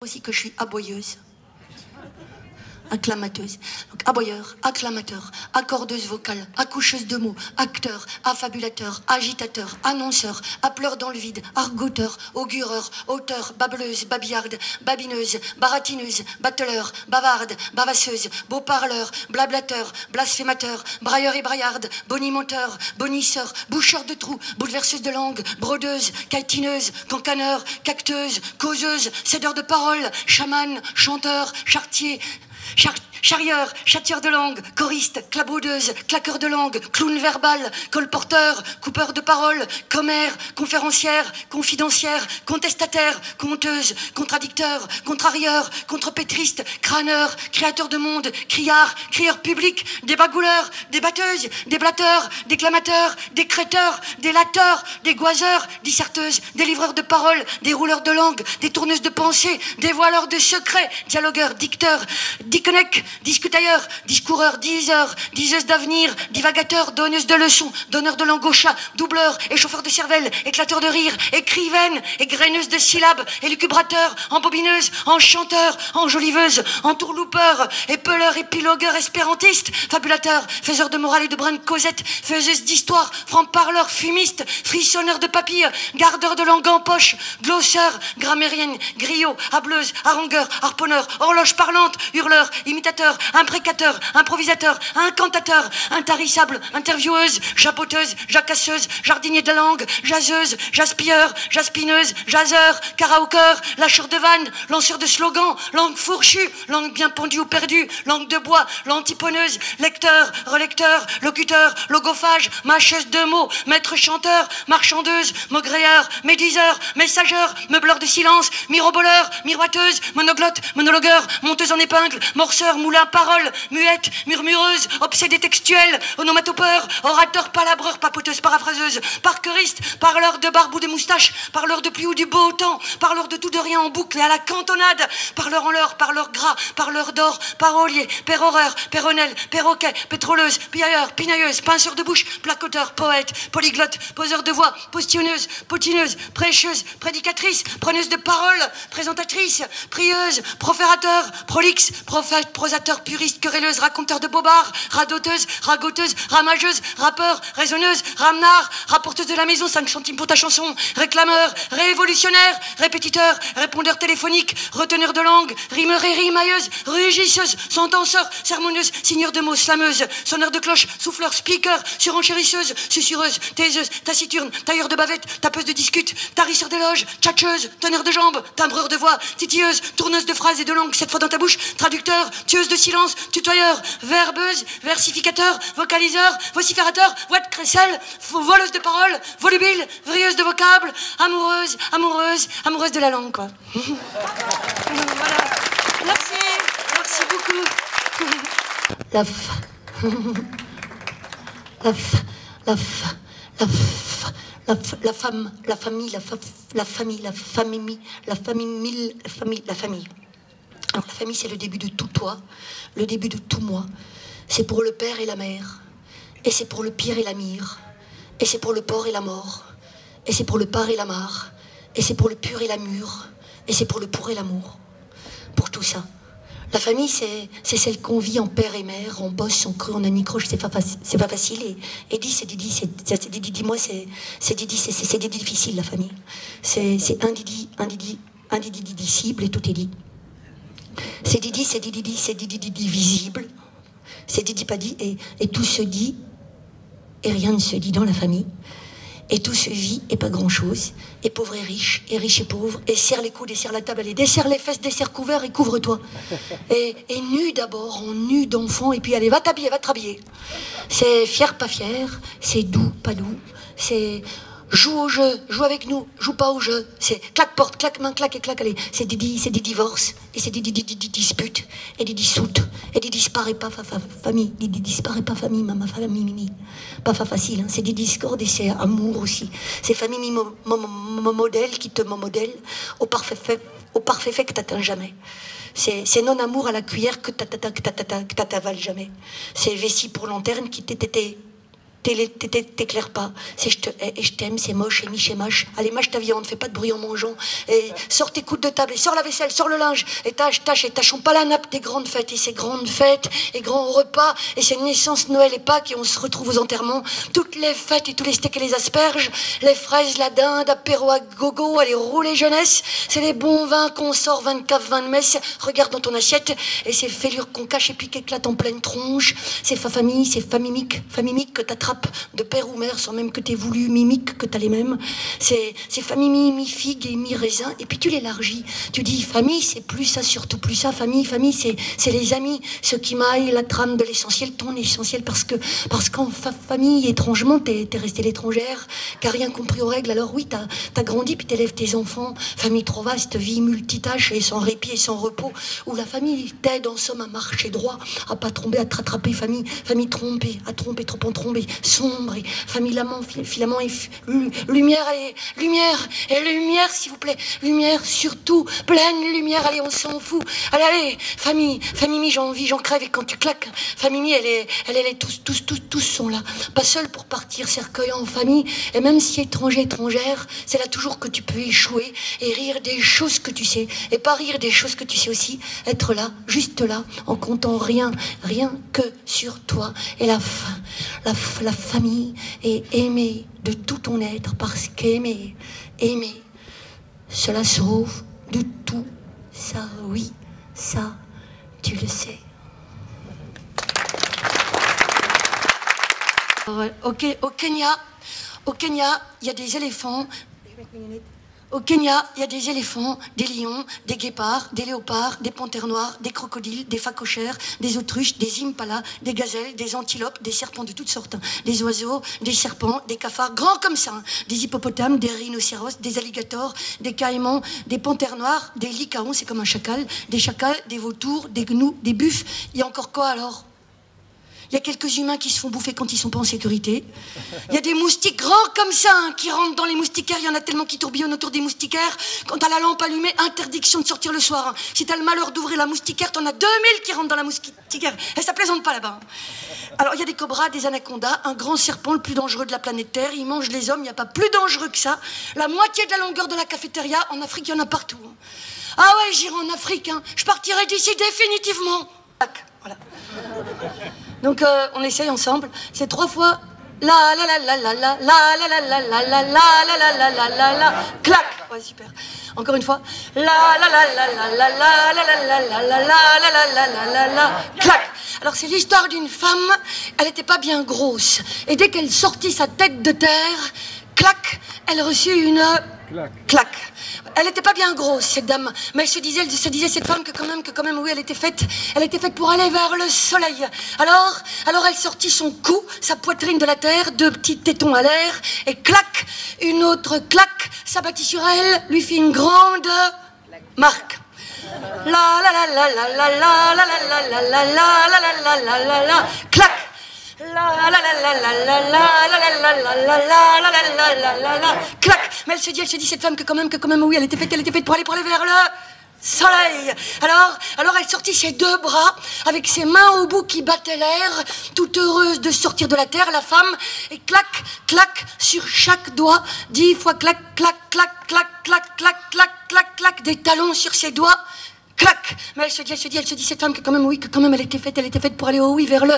Aussi que je suis aboyeuse, acclamateuse. Donc aboyeur, acclamateur, accordeuse vocale, accoucheuse de mots, acteur, affabulateur, agitateur, annonceur, appeleur dans le vide, argoteur, augureur, auteur, babeleuse, babillarde, babineuse, baratineuse, batteleur, bavarde, bavasseuse, beau-parleur, blablateur, blasphémateur, brailleur et braillarde, bonimenteur, bonisseur, boucheur de trous, bouleverseuse de langue, brodeuse, caïtineuse, cancaneur, cacteuse, causeuse, cédeur de parole, chamane, chanteur, chartier, charieur, châtieur de langue, choriste, clabaudeuse, claqueur de langue, clown verbal, colporteur, coupeur de parole, commère, conférencière, confidentiaire, contestataire, conteuse, contradicteur, contrarieur, contrepétriste, crâneur, créateur de monde, criard, crieur public, débagouleur, débatteuse, déblatteur, déclamateur, décréteur, délateur, dégoiseur, disserteuse, délivreur de parole, dérouleur de langue, détourneuse de pensée, dévoileur de secrets, dialogueur, dicteur, diconnec, discutailleur, discoureur, diseur, diseuse d'avenir, divagateur, donneuse de leçons, donneur de langue au chat, doubleur, échauffeur de cervelle, éclateur de rire, écrivaine, égraineuse de syllabes, élucubrateur, embobineuse, enchanteur, enjoliveuse, entourloupeur, épeleur, épilogueur, espérantiste, fabulateur, faiseur de morale et de brin de causette, faiseuse d'histoire, franc-parleur, fumiste, frissonneur de papilles, gardeur de langue en poche, glosseur, grammairienne, griot, hableuse, harangueur, harponneur, horloge parlante, hurleur, imitateur, imprécateur, improvisateur, incantateur, intarissable, intervieweuse, japoteuse, jacasseuse, jardinier de la langue, jaseuse, jaspilleur, jaspineuse, jaseur, karaokeur, lâcheur de vannes, lanceur de slogans, langue fourchue, langue bien pendue ou perdue, langue de bois, lantiponneuse, lecteur, relecteur, locuteur, logophage, mâcheuse de mots, maître chanteur, marchandeuse, maugréeur, médiseur, messageur, meubleur de silence, miroboleur, miroiteuse, monoglotte, monologueur, monteuse en épingle, morceur, moulin, parole, muette, murmureuse, obsédée textuelle, onomatopeur, orateur, palabreur, papoteuse, paraphraseuse, parqueriste, parleur de barbe ou de moustache, parleur de pluie ou du beau temps, parleur de tout de rien en boucle et à la cantonade, parleur en l'heure, parleur gras, parleur d'or, parolier, péroreur, péronnel, perroquet, pétroleuse, piailleur, pinailleuse, pinceur de bouche, placoteur, poète, polyglotte, poseur de voix, postionneuse, potineuse, prêcheuse, prédicatrice, preneuse de parole, présentatrice, prieuse, proférateur, prolixe, prophète, prosateur, puriste, querelleuse, raconteur de bobards, radoteuse, ragoteuse, ramageuse, rappeur, raisonneuse, ramenard, rapporteuse de la maison, 5 centimes pour ta chanson, réclameur, révolutionnaire, répétiteur, répondeur téléphonique, reteneur de langue, rimeur et rimailleuse, rugisseuse, sentenceur, sermonneuse, signeur de mots, slameuse, sonneur de cloche, souffleur, speaker, surenchérisseuse, susurreuse, taiseuse, taciturne, tailleur de bavette, tapeuse de discute, tarisseur d'éloges, tchatcheuse, teneur de jambes, timbreur de voix, titilleuse, tourneuse de phrases et de langue, 7 fois dans ta bouche, traducteur, tueuse de silence, tutoyeur, verbeuse, versificateur, vocaliseur, vociférateur, voix de crécelle, voleuse de paroles, volubile, vrilleuse de vocables, amoureuse, amoureuse, amoureuse de la langue, quoi. Voilà. Merci, merci beaucoup. La famille. Alors la famille, c'est le début de tout toi, le début de tout moi. C'est pour le père et la mère, et c'est pour le pire et la mire, et c'est pour le porc et la mort, et c'est pour le par et la mare, et c'est pour le pur et la mûre, et c'est pour le pour et l'amour. Pour tout ça. La famille, c'est celle qu'on vit en père et mère, on bosse, on creux, on anicroche, c'est pas facile. Et Didi, c'est Didi, c'est Didi, dis-moi, c'est Didi, c'est Didi difficile, la famille. C'est un Didi disciple et tout est dit. C'est Didi visible, c'est Didi pas dit, et tout se dit, et rien ne se dit dans la famille. Et tout se vit, et pas grand-chose, et pauvre et riche et pauvre, et serre les coudes, et serre la table, allez, desserre les fesses, desserre couvert, et couvre-toi. Et nu d'abord, en nu d'enfant, et puis allez, va t'habiller, va te rhabiller. C'est fier, pas fier, c'est doux, pas doux, c'est... Joue au jeu, joue avec nous, joue pas au jeu. C'est claque porte, claque main, claque et claque, allez. C'est des divorces, et c'est des disputes, et des dissoutes, et des disparaît pas famille, des disparaît pas famille, maman, famille, mimi. Pas facile, hein. C'est des discordes et c'est amour aussi. C'est famille modèle qui te modèle au parfait fait que t'atteins jamais. C'est non-amour à la cuillère que t'avales jamais. C'est vessie pour lanterne qui t'était T'éclaires pas. C'est je t'aime, c'est moche, et miche et mâche. Allez, mâche ta viande, fais pas de bruit en mangeant. Et sors tes coudes de table, et sors la vaisselle, sors le linge. Et tâche, et tâchons pas la nappe des grandes fêtes. Et ces grandes fêtes, et grands repas, et ces naissances, Noël et Pâques, et on se retrouve aux enterrements. Toutes les fêtes et tous les steaks et les asperges, les fraises, la dinde, apéro à gogo, allez, rouler jeunesse. C'est les bons vins qu'on sort, 24 vins de messe. Regarde dans ton assiette, et ces fêlures qu'on cache et puis qu'éclatent en pleine tronche. C'est famille, c'est famimique que t'attrapes de père ou mère sans même que t'aies voulu, mimique que t'as les mêmes. C'est famille mi-figue et mi-raisin, et puis tu l'élargis. Tu dis famille, c'est plus ça, surtout plus ça. Famille, c'est les amis, ceux qui maillent la trame de l'essentiel, ton essentiel, parce qu'en famille, étrangement, t'es restée l'étrangère, qui a rien compris aux règles. Alors oui, t'as grandi, puis t'élèves tes enfants. Famille trop vaste, vie multitâche et sans répit et sans repos, où la famille t'aide en somme à marcher droit, à pas tomber, à te rattraper. Famille trompée, à tromper, trop en tromper, sombre, et filament et lumière, allez, lumière, s'il vous plaît, lumière, surtout, pleine lumière, allez, on s'en fout, allez, famille, j'en vis, j'en crève, et quand tu claques, famille, elle est, tous sont là, pas seul pour partir, cercueil en famille, et même si étrangère, c'est là toujours que tu peux échouer, et rire des choses que tu sais, et pas rire des choses que tu sais aussi, être là, juste là, en comptant rien que sur toi, et la famille est aimer de tout ton être, parce qu'aimer, cela sauve de tout. Ça, oui, ça, tu le sais. Au Kenya, il y a des éléphants. Au Kenya, il y a des éléphants, des lions, des guépards, des léopards, des panthères noires, des crocodiles, des phacochères, des autruches, des impalas, des gazelles, des antilopes, des serpents de toutes sortes, des oiseaux, des serpents, des cafards grands comme ça, des hippopotames, des rhinocéros, des alligators, des caïmans, des panthères noires, des lycaons, c'est comme un chacal, des chacals, des vautours, des gnous, des buffles. Il y a encore quoi alors ? Il y a quelques humains qui se font bouffer quand ils sont pas en sécurité. Il y a des moustiques grands comme ça qui rentrent dans les moustiquaires. Il y en a tellement qui tourbillonnent autour des moustiquaires. Quand t'as la lampe allumée, interdiction de sortir le soir. Si t'as le malheur d'ouvrir la moustiquaire, t'en as 2000 qui rentrent dans la moustiquaire. Et ça plaisante pas là-bas. Alors il y a des cobras, des anacondas, un grand serpent, le plus dangereux de la planète Terre. Il mange les hommes, il n'y a pas plus dangereux que ça. La moitié de la longueur de la cafétéria, en Afrique, il y en a partout. Ah ouais, j'irai en Afrique. Je partirai d'ici définitivement. Voilà. Donc on essaye ensemble. C'est 3 fois la la la la la la la la la la la la la la la la la clac. Ouais, super. Encore une fois. La la la la la la la la la la la la la la la la clac. Alors c'est l'histoire d'une femme, elle n'était pas bien grosse. Et dès qu'elle sortit sa tête de terre, clac, elle reçut une clac. Elle n'était pas bien grosse, cette dame, mais elle se disait cette femme que quand même, oui, elle était faite pour aller vers le soleil. Alors elle sortit son cou, sa poitrine de la terre, 2 petits tétons à l'air, et clac, une autre clac s'abattit sur elle, lui fit une grande marque. La la la la la la la la la la la la la la la la clac. La la la la la la la la la la la la clac. Mais elle se dit cette femme que quand même, oui, elle était faite pour aller vers le soleil. Alors elle sortit ses 2 bras avec ses mains au bout qui battaient l'air, toute heureuse de sortir de la terre, la femme, et clac, clac, sur chaque doigt, 10 fois clac, clac, clac, clac, clac, clac, clac, clac, clac, des talons sur ses doigts. Clac. Mais elle se dit cette femme que quand même, elle était faite pour aller vers le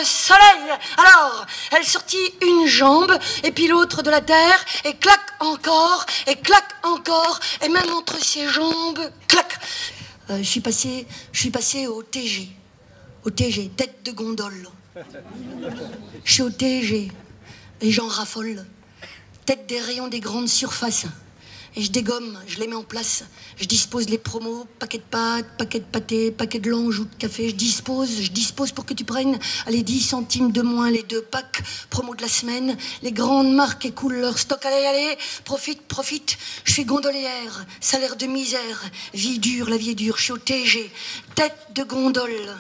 soleil. Alors, elle sortit une jambe, et puis l'autre de la terre, et clac encore, et même entre ses jambes, clac. Je suis passé au TG, tête de gondole. Je suis au TG, et j'en raffole, tête des rayons des grandes surfaces. Et je dégomme, je les mets en place. Je dispose les promos, paquets de pâtes, paquets de pâté, paquets de lange ou de café. Je dispose pour que tu prennes, allez, 10 centimes de moins les 2 packs, promo de la semaine. Les grandes marques écoulent leur stock. Allez, profite. Je suis gondolière, salaire de misère, vie dure, la vie est dure. Je suis au TG, tête de gondole.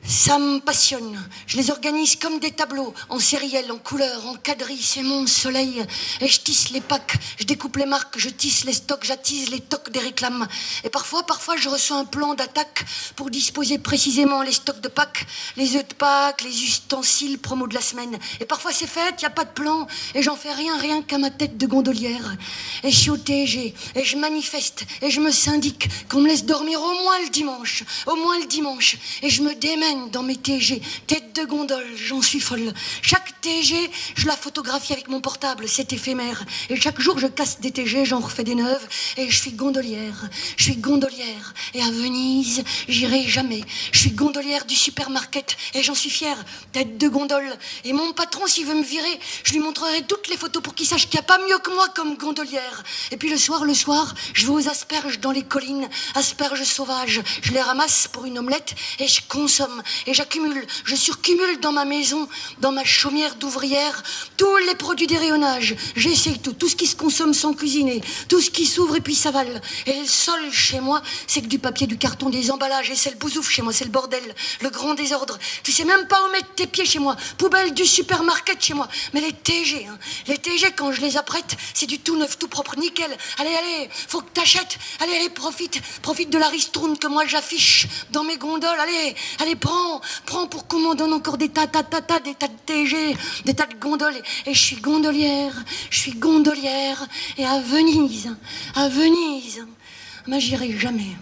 Ça me passionne. Je les organise comme des tableaux, en sériel, en couleur, en quadrille. C'est mon soleil. Et je tisse les packs, je découpe les marques, je tisse les stocks, j'attise les tocs des réclames. Et parfois, je reçois un plan d'attaque pour disposer précisément les stocks de Pâques, les œufs de Pâques, les ustensiles promo de la semaine. Et parfois c'est fait, y a pas de plan, et j'en fais rien qu'à ma tête de gondolière. Et je suis au TG, et je manifeste, et je me syndique qu'on me laisse dormir au moins le dimanche, et je me démène dans mes TG, tête de gondole, j'en suis folle. Chaque TG, je la photographie avec mon portable, c'est éphémère. Et chaque jour, je casse des TG, j'en refais des neuves, et je suis gondolière. Et à Venise, j'irai jamais. Je suis gondolière du supermarket, et j'en suis fière, tête de gondole. Et mon patron, s'il veut me virer, je lui montrerai toutes les photos pour qu'il sache qu'il n'y a pas mieux que moi comme gondolière. Et puis le soir, je vais aux asperges dans les collines, asperges sauvages. Je les ramasse pour une omelette, et je consomme. Et j'accumule, je surcumule dans ma maison, dans ma chaumière d'ouvrière, tous les produits des rayonnages. J'essaye tout ce qui se consomme sans cuisiner, tout ce qui s'ouvre et puis s'avale. Et le sol chez moi, c'est que du papier, du carton, des emballages. Et c'est le bousouf chez moi, c'est le bordel, le grand désordre. Tu sais même pas où mettre tes pieds chez moi. Poubelle du supermarket chez moi. Mais les TG, les TG, quand je les apprête, c'est du tout neuf, tout propre, nickel. Allez, faut que t'achètes. Allez, profite de la ristourne que moi j'affiche dans mes gondoles. Allez, prends pour qu'on m'en donne encore des tas de TG, des tas de gondoles. Et je suis gondolière. Et à Venise, mais j'irai jamais.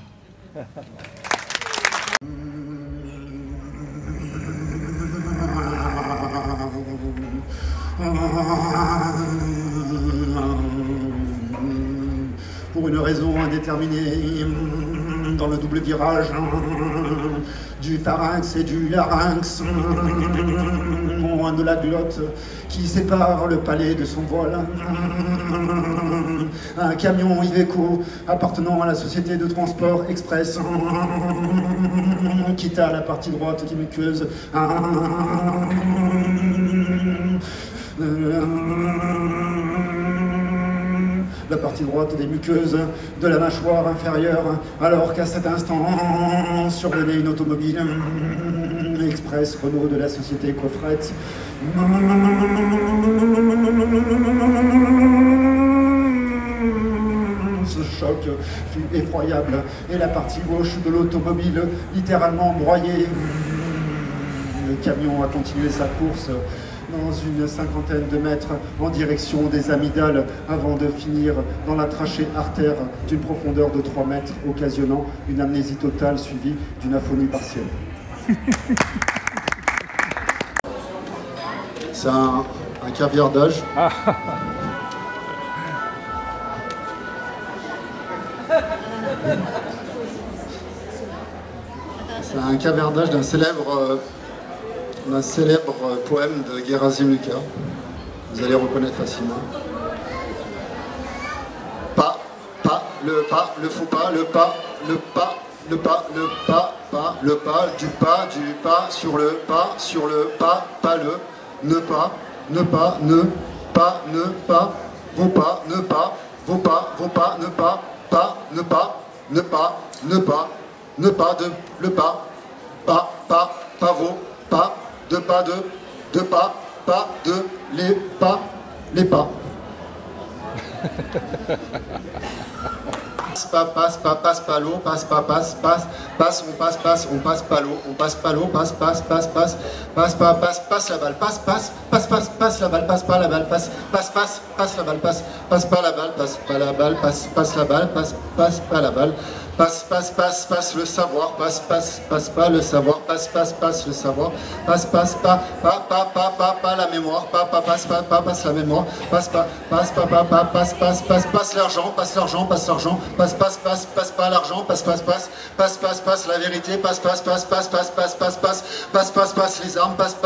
Pour une raison indéterminée, dans le double virage du pharynx et du larynx, loin de la glotte qui sépare le palais de son voile, un camion Iveco appartenant à la société de transport Express quitta la partie droite des muqueuses. La partie droite des muqueuses de la mâchoire inférieure, alors qu'à cet instant survenait une automobile Express Renault de la société Coffret. Ce choc fut effroyable et la partie gauche de l'automobile littéralement broyée. Le camion a continué sa course dans une cinquantaine de mètres en direction des amygdales avant de finir dans la trachée artère d'une profondeur de 3 mètres, occasionnant une amnésie totale suivie d'une aphonie partielle. C'est un caviardage. C'est un caviardage d'un célèbre poème de Gerasim Lucas. Vous allez reconnaître facilement. Le faux pas, le pas, le pas, le pas, le pas, pas, le pas, du pas, sur le pas, pas le, ne pas, ne pas, ne pas, vos pas, ne pas, vos pas, ne pas, ne pas, ne pas, ne pas, de, le pas vos, pas, de pas, les pas. Passe pas l'eau, passe, on passe pas l'eau, passe la balle, passe la balle, passe la balle, passe pas la balle, passe la balle, passe pas la balle, passe la balle, passe la balle, passe pas la balle, passe le savoir, passe pas le savoir, passe le savoir, passe pas la mémoire, passe la mémoire, passe l'argent, passe pas l'argent, passe la vérité, passe les armes, passe la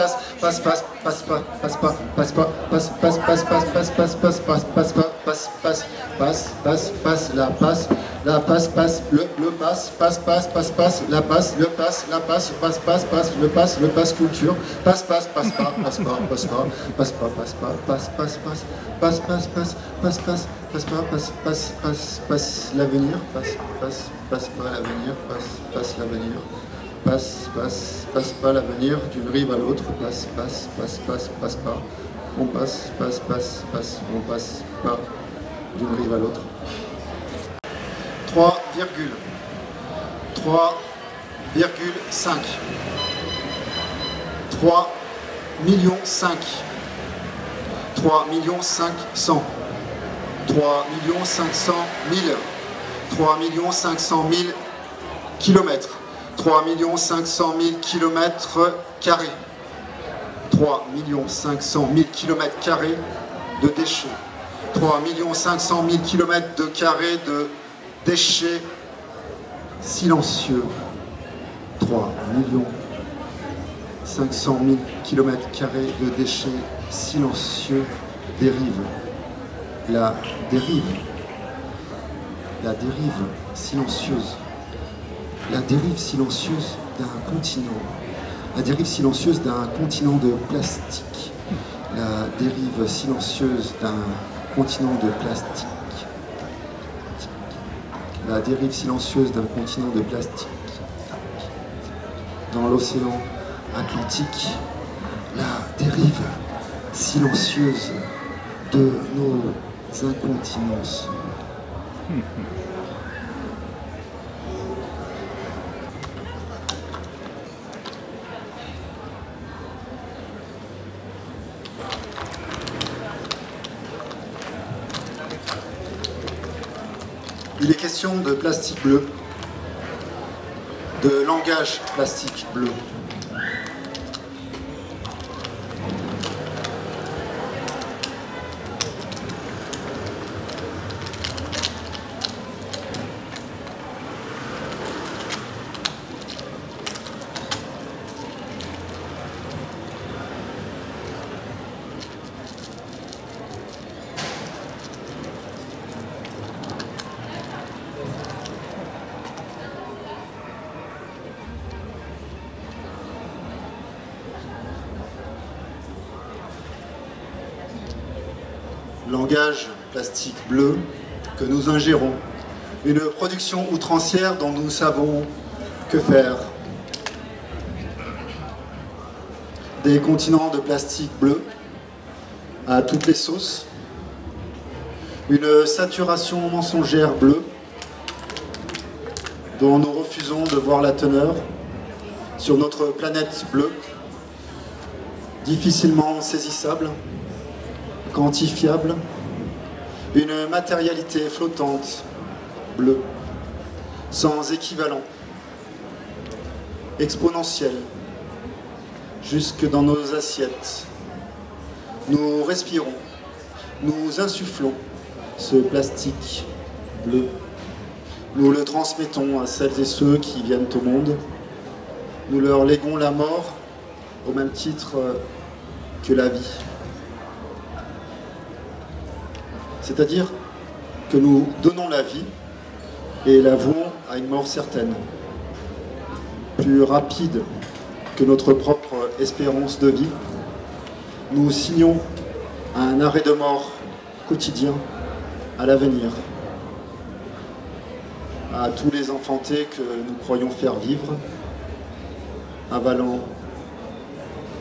passe, le passe culture, passe l'avenir, passe pas l'avenir, passe, passe pas l'avenir d'une rive à l'autre, passe pas. On passe, on passe pas d'une rive à l'autre. 3,5. 3 millions 5. 3 millions 500. 3 millions 500 000. 3 millions 500 000 kilomètres. 3 millions 500 000 kilomètres carrés. 3 millions 500 000 kilomètres carrés de déchets. 3 millions 500 000 kilomètres de carrés de déchets silencieux. 3 millions 500 000 kilomètres carrés de déchets silencieux dérive. La dérive silencieuse. La dérive silencieuse d'un continent. La dérive silencieuse d'un continent de plastique. La dérive silencieuse d'un continent de plastique. La dérive silencieuse d'un continent de plastique. Dans l'océan Atlantique, la dérive silencieuse de nos incontinences. Il est question de plastique bleu, de langage plastique bleu. Langage plastique bleu que nous ingérons, une production outrancière dont nous savons que faire. Des continents de plastique bleu à toutes les sauces, une saturation mensongère bleue dont nous refusons de voir la teneur sur notre planète bleue, difficilement saisissable, quantifiable, une matérialité flottante, bleue, sans équivalent, exponentielle, jusque dans nos assiettes. Nous respirons, nous insufflons ce plastique bleu. Nous le transmettons à celles et ceux qui viennent au monde. Nous leur léguons la mort au même titre que la vie. C'est-à-dire que nous donnons la vie et la vouons à une mort certaine, plus rapide que notre propre espérance de vie. Nous signons un arrêt de mort quotidien à l'avenir, à tous les enfantés que nous croyons faire vivre, avalant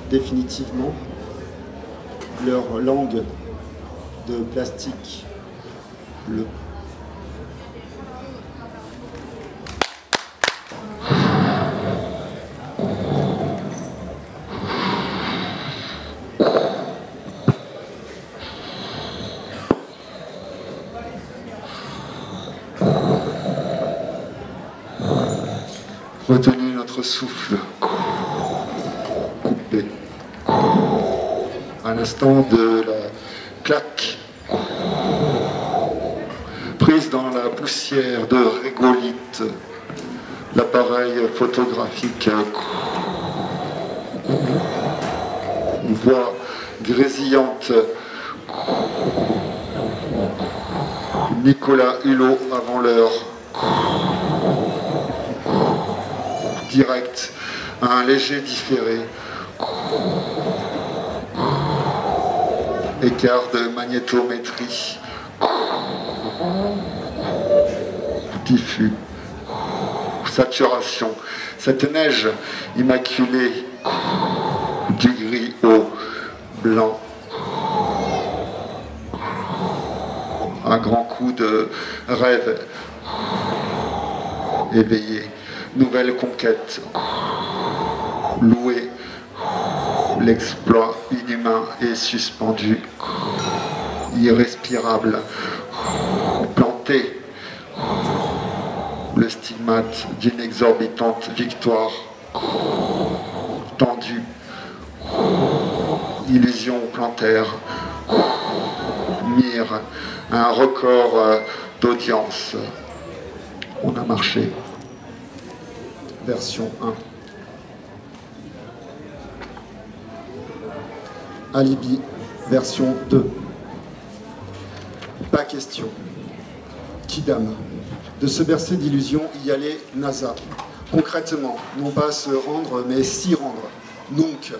définitivement leur langue de plastique bleu. Retenez notre souffle, coupé, à l'instant de la claque, prise dans la poussière de régolithe, l'appareil photographique, une voix grésillante, Nicolas Hulot avant l'heure, direct, un léger différé, écart de magnétométrie, diffus, saturation. Cette neige immaculée du gris au blanc. Un grand coup de rêve éveillé. Nouvelle conquête. Loué. L'exploit inhumain et suspendu. Irrespirable. Planté. Le stigmate d'une exorbitante victoire. Tendu. Illusion plantaire. Mire. Un record d'audience. On a marché. Version 1. Alibi, version 2. Pas question. Kidam. De se bercer d'illusions, y aller NASA. Concrètement, non pas se rendre, mais s'y rendre. Donc,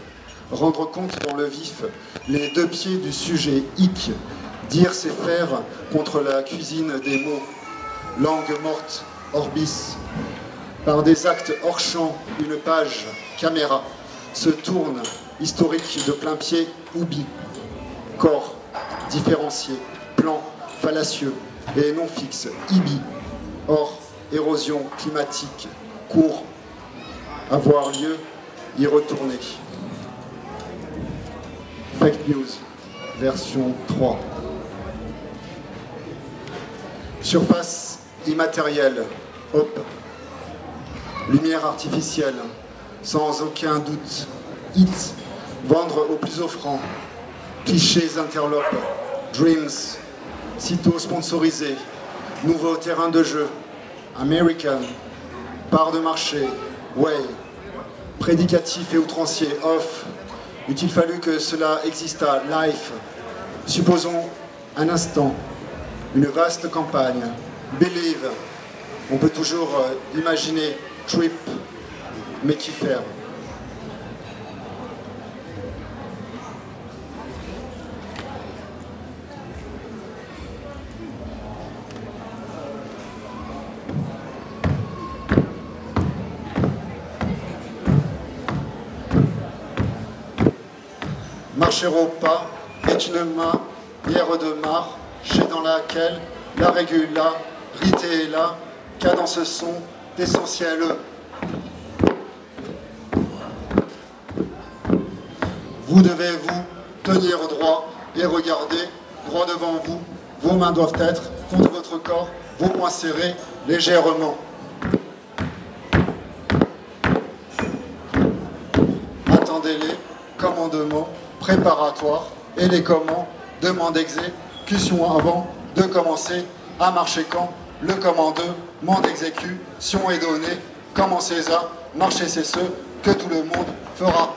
rendre compte dans le vif, les deux pieds du sujet, hic. Dire c'est faire contre la cuisine des mots. Langue morte, orbis. Par des actes hors champ, une page, caméra, se tourne, historique de plein pied, oubli. Corps, différencié, plan, fallacieux et non fixe, ibi. Or, érosion climatique, court, avoir lieu, y retourner. Fake news, version 3. Surface immatérielle, hop. Lumière artificielle, sans aucun doute. Hit, vendre au plus offrant. Clichés interlopes, dreams, sitôt sponsorisés. Nouveau terrain de jeu, American, part de marché, way, prédicatif et outrancier, off. Eût-il fallu que cela existât, life. Supposons un instant, une vaste campagne, believe. On peut toujours imaginer trip, mais qu'y faire? Marcher au pas est une main, hier de marche dans laquelle la régula, rité est là, qu'a dans ce son d'essentiel. Vous devez vous tenir droit et regarder droit devant vous. Vos mains doivent être contre votre corps, vos poings serrés légèrement. Attendez-les, commandements préparatoires et les commandes, demande d'exécution avant de commencer à marcher quand le commandement d'exécution est donné. Commencez à marcher, c'est ce que tout le monde fera.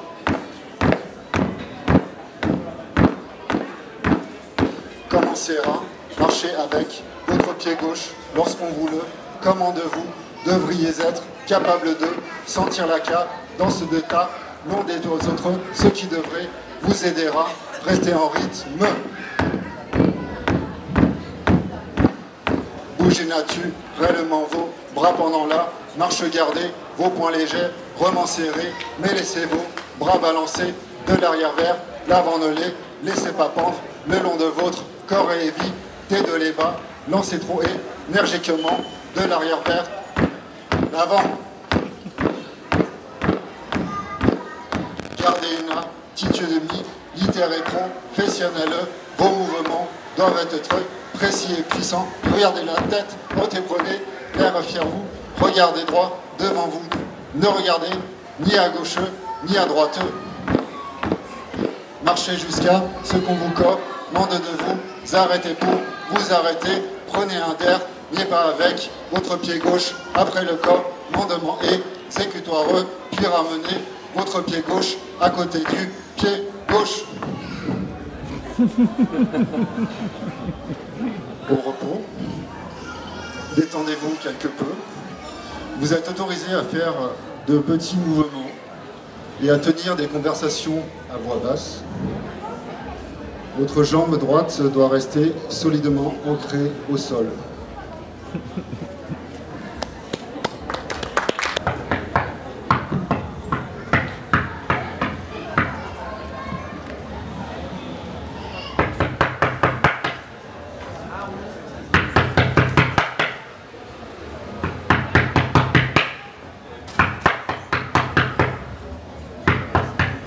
Commencez à marcher avec votre pied gauche lorsqu'on vous le commande. Vous devriez être capable de sentir la cadence de ta l'un des autres, ce qui devrait vous aider à rester en rythme. Bougez naturellement vos bras pendant la marche, gardez vos poings légers, remans serrés, mais laissez vos bras balancer de l'arrière vers l'avant, ne les laissez pas pendre le long de votre corps et évitez de les bas, lancez trop énergiquement de l'arrière vers l'avant. Gardez une attitude militaire et professionnelle, vos mouvements doivent être précis et puissants. Regardez la tête haute et prenez l'air fier vous. Regardez droit devant vous. Ne regardez ni à gauche ni à droite. Marchez jusqu'à ce qu'on vous commande de vous arrêter pour vous arrêter. Prenez un dernier pas avec votre pied gauche après le commandement exécutoire, puis ramenez votre pied gauche à côté du pied gauche. Au repos, détendez-vous quelque peu. Vous êtes autorisé à faire de petits mouvements et à tenir des conversations à voix basse. Votre jambe droite doit rester solidement ancrée au sol.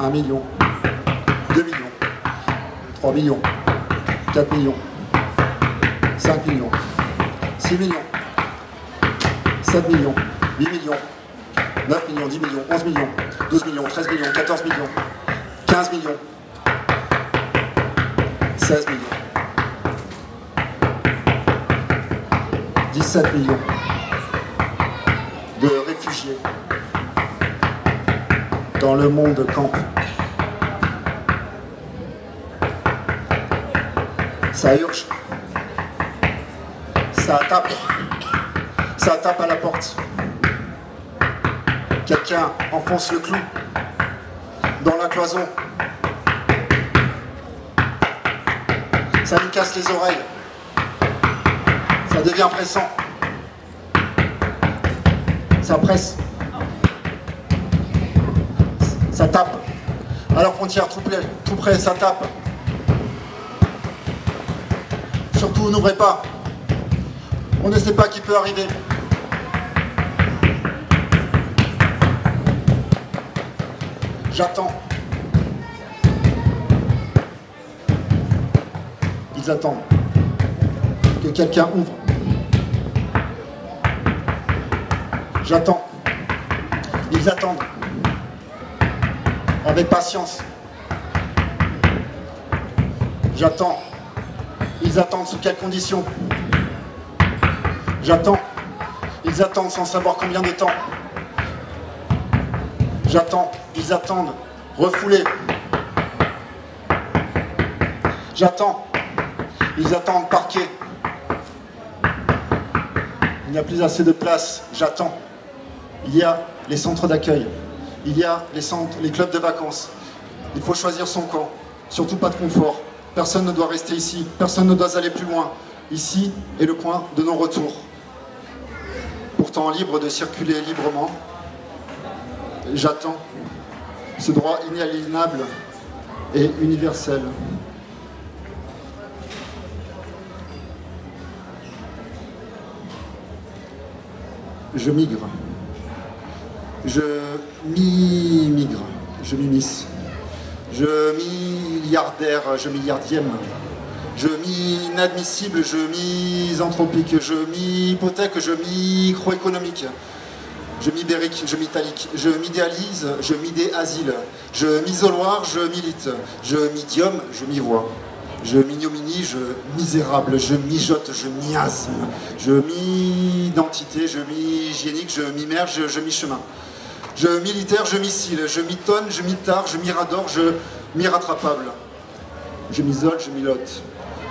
1 million, 2 millions, 3 millions, 4 millions, 5 millions, 6 millions, 7 millions, 8 millions, 9 millions, 10 millions, 11 millions, 12 millions, 13 millions, 14 millions, 15 millions, 16 millions, 17 millions de réfugiés dans le monde camp. Ça urge, ça tape à la porte. Quelqu'un enfonce le clou dans la cloison. Ça lui casse les oreilles. Ça devient pressant. Ça presse. Ça tape. À leur frontière, tout près, ça tape. Surtout, n'ouvrez pas. On ne sait pas qui peut arriver. J'attends. Ils attendent que quelqu'un ouvre. J'attends. Ils attendent. Avec patience. J'attends. Ils attendent sous quelles conditions? J'attends. Ils attendent sans savoir combien de temps. J'attends. Ils attendent. Refoulés. J'attends. Ils attendent parqués. Il n'y a plus assez de place. J'attends. Il y a les centres d'accueil. Il y a les clubs de vacances. Il faut choisir son camp. Surtout pas de confort. Personne ne doit rester ici. Personne ne doit aller plus loin. Ici est le point de non-retour. Pourtant libre de circuler librement, j'attends ce droit inaliénable et universel. Je migre. Je migre. Je m'immisce. Je milliardaire, je milliardième. Je mi-inadmissible, je misanthropique, je mi-hypothèque, je microéconomique. Je m'ibérique, je m'italique, je m'idéalise, je m'idéasile. Je m'isoloir, je milite. Je m'idiome, je m'y-vois. Je m'ignominie, je misérable, je mijote, je miasme. Je mi-identité, je mi-hygiénique, je m'immerge, je mi-chemin. Je militaire, je missile, je mitonne, je mitard, je mirador, je mi-rattrapable. Je m'isole, je milote.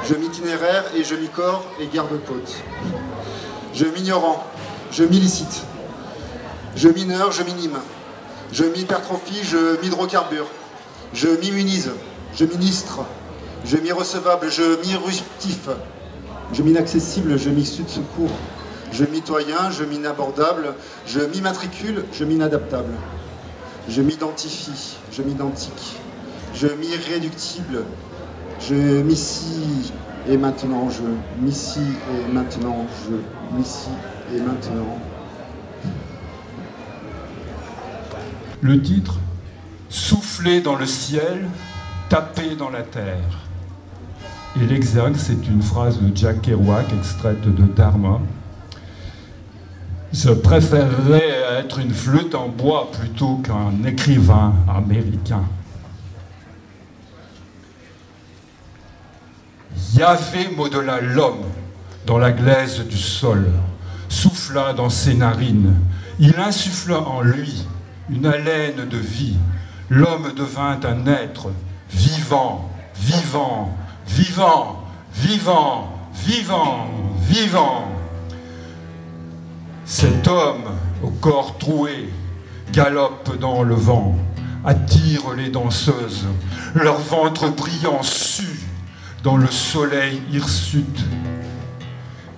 Je m'itinéraire et je mi-corps et garde-côte. Je m'ignorant, je m'illicite. Je mineur, je minime. Je m'hypertrophie, je m'hydrocarbure. Je m'immunise, je ministre. Je m'irrecevable, je m'irruptif. Je m'inaccessible, je m'issue de secours. Je mitoyen, je m'inabordable. Je m'immatricule, je m'inadaptable. Je m'identifie, je m'identique. Je m'irréductible. Je m'ici et maintenant je. M'ici et maintenant je. M'ici et maintenant. Le titre, Souffler dans le ciel, taper dans la terre. Et l'exergue, c'est une phrase de Jack Kerouac, extraite de Dharma. Je préférerais être une flûte en bois plutôt qu'un écrivain américain. Yahvé modela l'homme dans la glaise du sol, souffla dans ses narines, il insuffla en lui une haleine de vie. L'homme devint un être vivant, vivant, vivant, vivant, vivant, vivant. Cet homme au corps troué galope dans le vent, attire les danseuses, leur ventre brillant sue dans le soleil hirsute.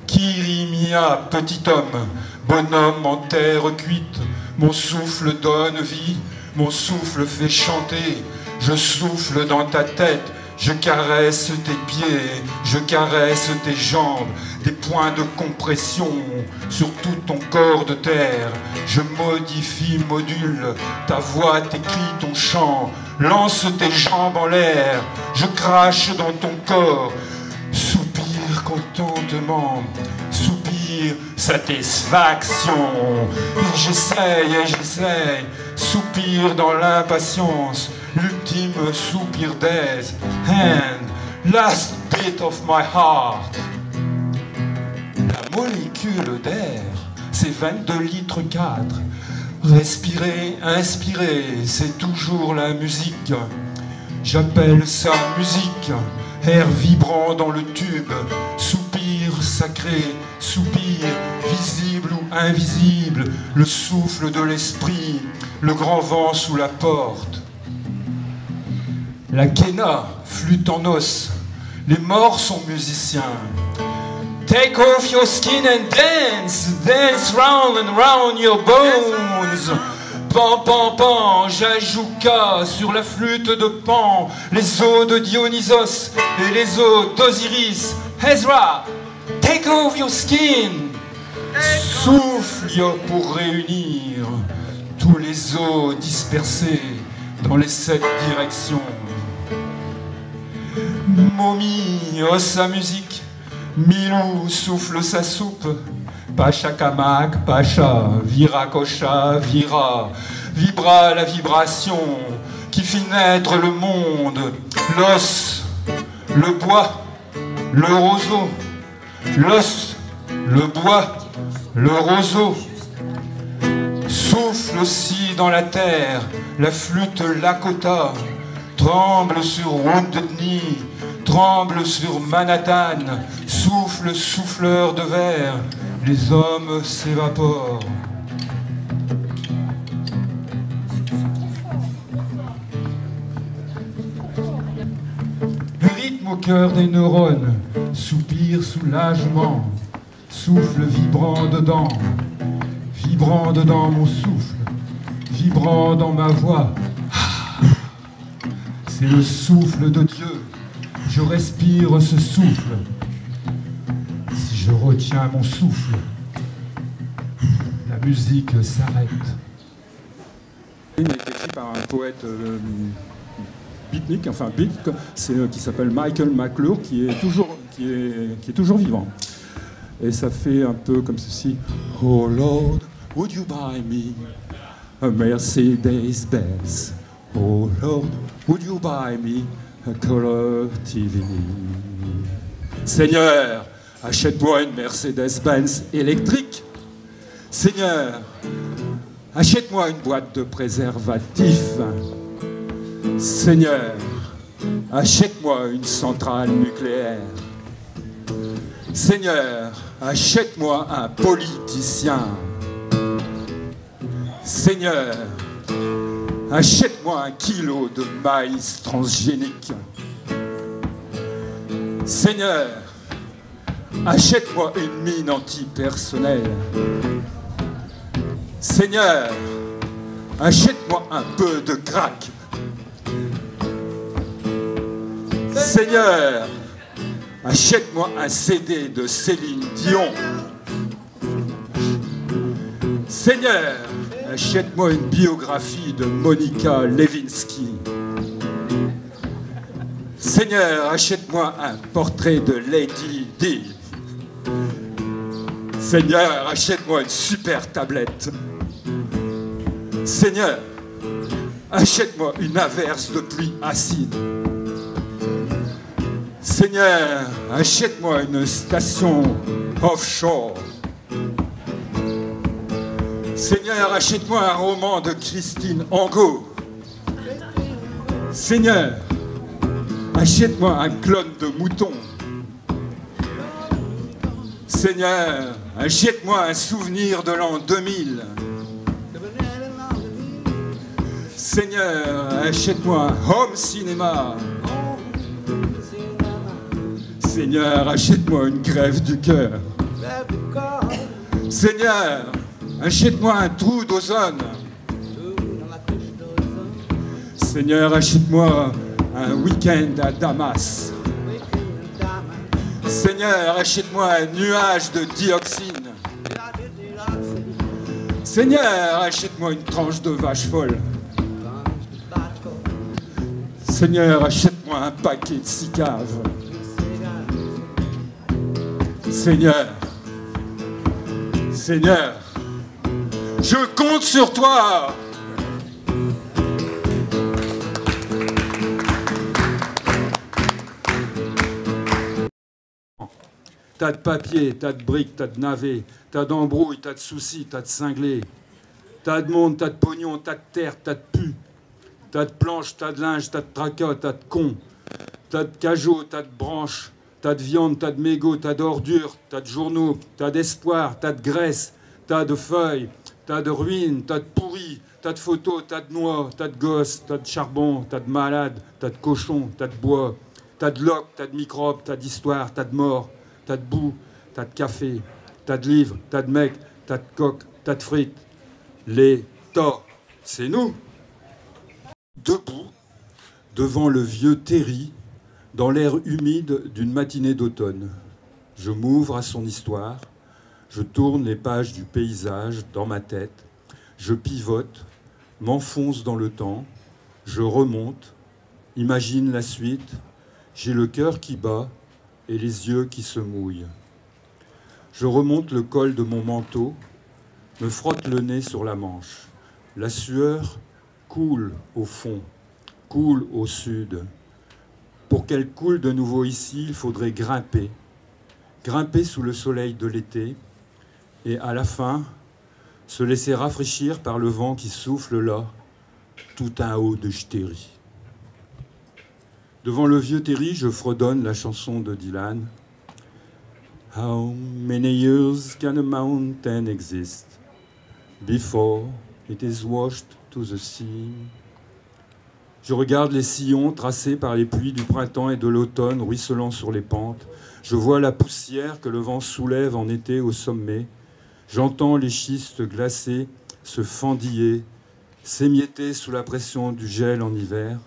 Kirimia, petit homme, bonhomme en terre cuite, mon souffle donne vie, mon souffle fait chanter, je souffle dans ta tête, je caresse tes pieds, je caresse tes jambes, des points de compression sur tout ton corps de terre. Je modifie, module ta voix, tes cris, ton chant. Lance tes jambes en l'air, je crache dans ton corps. Soupire contentement, soupire satisfaction. Et j'essaye, soupire dans l'impatience. L'ultime soupir d'aise. And last beat of my heart. La molécule d'air, c'est 22 litres 4. Respirer, inspirer, c'est toujours la musique. J'appelle ça musique. Air vibrant dans le tube. Soupir sacré, soupir visible ou invisible. Le souffle de l'esprit, le grand vent sous la porte. La quena, flûte en os. Les morts sont musiciens. Take off your skin and dance, dance round and round your bones. Pan, pan, pan, Jajouka sur la flûte de Pan, les os de Dionysos et les os d'Osiris. Ezra, take off your skin. Souffle pour réunir tous les os dispersés dans les 7 directions. Momie, sa musique. Milou souffle sa soupe. Pacha Kamak, Pacha, Vira Kocha, Vira. Vibra la vibration qui fit naître le monde. L'os, le bois, le roseau. L'os, le bois, le roseau. Souffle aussi dans la terre la flûte Lakota. Tremble sur Wounded Knee, tremble sur Manhattan, souffle, souffleur de verre, les hommes s'évaporent. Rythme au cœur des neurones, soupir soulagement, souffle vibrant dedans mon souffle, vibrant dans ma voix. C'est le souffle de Dieu. Je respire ce souffle. Si je retiens mon souffle, la musique s'arrête. Il est écrit par un poète beatnik, enfin beat, qui s'appelle Michael McClure, qui est toujours vivant. Et ça fait un peu comme ceci. Oh Lord, would you buy me a Mercedes-Benz? Oh Lord, would you buy me a color TV? Seigneur, achète-moi une Mercedes-Benz électrique. Seigneur, achète-moi une boîte de préservatifs. Seigneur, achète-moi une centrale nucléaire. Seigneur, achète-moi un politicien. Seigneur, achète-moi 1 kilo de maïs transgénique. Seigneur, achète-moi une mine antipersonnelle. Seigneur, achète-moi un peu de crack. Seigneur, achète-moi un CD de Céline Dion. Seigneur, achète-moi une biographie de Monica Lewinsky. Seigneur, achète-moi un portrait de Lady Di. Seigneur, achète-moi une super tablette. Seigneur, achète-moi une averse de pluie acide. Seigneur, achète-moi une station offshore. Seigneur, achète-moi un roman de Christine Angot. Seigneur, achète-moi un clone de mouton. Seigneur, achète-moi un souvenir de l'an 2000. Seigneur, achète-moi un home cinéma. Seigneur, achète-moi une greffe du cœur. Seigneur, achète-moi un trou d'ozone. Seigneur, achète-moi un week-end à Damas. Seigneur, achète-moi un nuage de dioxine. Seigneur, achète-moi une tranche de vache folle. Seigneur, achète-moi un paquet de cicaves. Seigneur, Seigneur, je compte sur toi. T'as de papier, t'as de briques, t'as de navets, t'as d'embrouilles, t'as de soucis, t'as de cinglés. T'as de monde, t'as de pognon, t'as de terre, t'as de pu. T'as de planches, t'as de linge, t'as de tracas, t'as de cons. T'as de cajots, t'as de branches, t'as de viande, t'as de mégots, t'as d'ordures, t'as de journaux, t'as d'espoir, t'as de graisse, t'as de feuilles, t'as de ruines, t'as de pourris, t'as de photos, t'as de noix, t'as de gosses, t'as de charbon, t'as de malades, t'as de cochons, t'as de bois, t'as de loques, t'as de microbes, t'as d'histoire, t'as de morts. T'as de boue, t'as de café, t'as de livres, t'as de mecs, t'as de coques, t'as de frites. L'État, c'est nous. Debout, devant le vieux terri, dans l'air humide d'une matinée d'automne. Je m'ouvre à son histoire, je tourne les pages du paysage dans ma tête, je pivote, m'enfonce dans le temps, je remonte, imagine la suite, j'ai le cœur qui bat, et les yeux qui se mouillent. Je remonte le col de mon manteau, me frotte le nez sur la manche. La sueur coule au fond, coule au sud. Pour qu'elle coule de nouveau ici, il faudrait grimper. Grimper sous le soleil de l'été et à la fin, se laisser rafraîchir par le vent qui souffle là, tout en haut de Stéry. Devant le vieux terri, je fredonne la chanson de Dylan. How many years can a mountain exist before it is washed to the sea? Je regarde les sillons tracés par les pluies du printemps et de l'automne ruisselant sur les pentes. Je vois la poussière que le vent soulève en été au sommet. J'entends les schistes glacés se fendiller, s'émietter sous la pression du gel en hiver.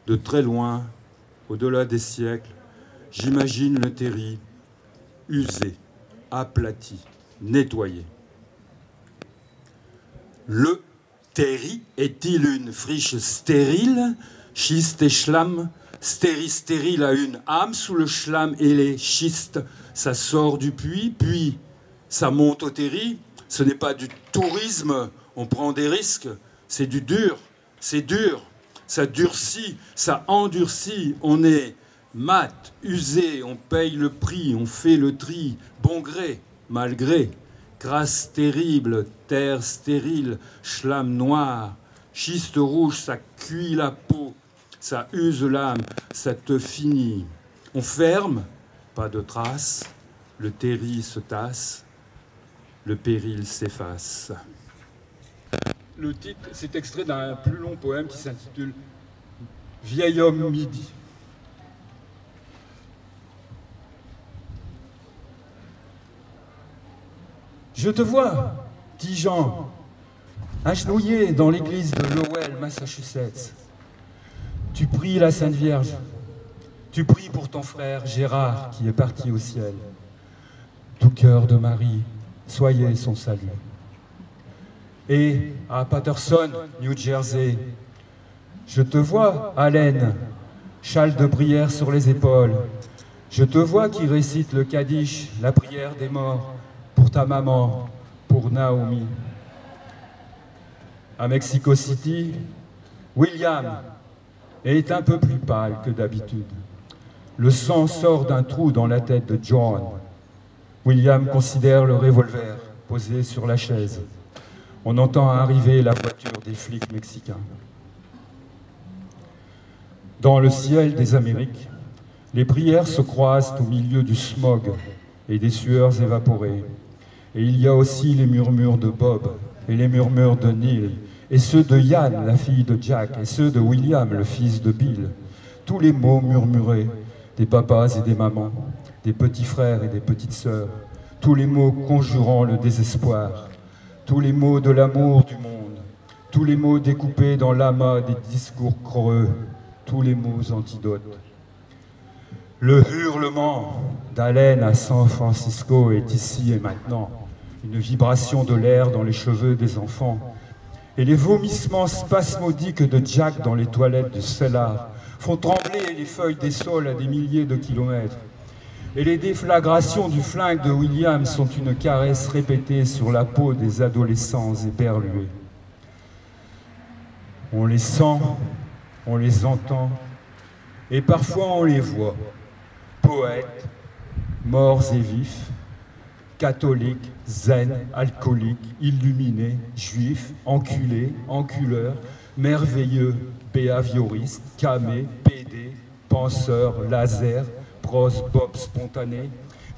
De très loin, au-delà des siècles, j'imagine le terri usé, aplati, nettoyé. Le terri est-il une friche stérile, schiste et schlamm, stérile a une âme sous le schlamm et les schistes, ça sort du puits, puis ça monte au terri. Ce n'est pas du tourisme, on prend des risques, c'est du dur, c'est dur. Ça durcit, ça endurcit, on est mat, usé, on paye le prix, on fait le tri, bon gré, mal gré, crasse terrible, terre stérile, schlamm noir, schiste rouge, ça cuit la peau, ça use l'âme, ça te finit. On ferme, pas de traces, le terri se tasse, le péril s'efface. Le titre, c'est extrait d'un plus long poème qui s'intitule « Vieil homme midi ». Je te vois, dit Jean, agenouillé dans l'église de Lowell, Massachusetts. Tu pries la Sainte Vierge, tu pries pour ton frère Gérard qui est parti au ciel. Tout cœur de Marie, soyez son salut. Et à Paterson, New Jersey, je te vois, Allen, châle de prière sur les épaules. Je te vois qui récite le Kaddish, la prière des morts, pour ta maman, pour Naomi. À Mexico City, William est un peu plus pâle que d'habitude. Le sang sort d'un trou dans la tête de John. William considère le revolver posé sur la chaise. On entend arriver la voiture des flics mexicains. Dans le ciel des Amériques, les prières se croisent au milieu du smog et des sueurs évaporées. Et il y a aussi les murmures de Bob et les murmures de Neil, et ceux de Yann, la fille de Jack, et ceux de William, le fils de Bill. Tous les mots murmurés des papas et des mamans, des petits frères et des petites sœurs, tous les mots conjurant le désespoir, tous les mots de l'amour du monde, tous les mots découpés dans l'amas des discours creux, tous les mots antidotes. Le hurlement d'Allen à San Francisco est ici et maintenant, une vibration de l'air dans les cheveux des enfants. Et les vomissements spasmodiques de Jack dans les toilettes du cellar font trembler les feuilles des sols à des milliers de kilomètres. Et les déflagrations du flingue de William sont une caresse répétée sur la peau des adolescents éberlués. On les sent, on les entend, et parfois on les voit. Poètes, morts et vifs, catholiques, zen, alcooliques, illuminés, juifs, enculés, enculeurs, merveilleux, behavioristes, camés, pédés, penseurs, laser, prose, bob spontané,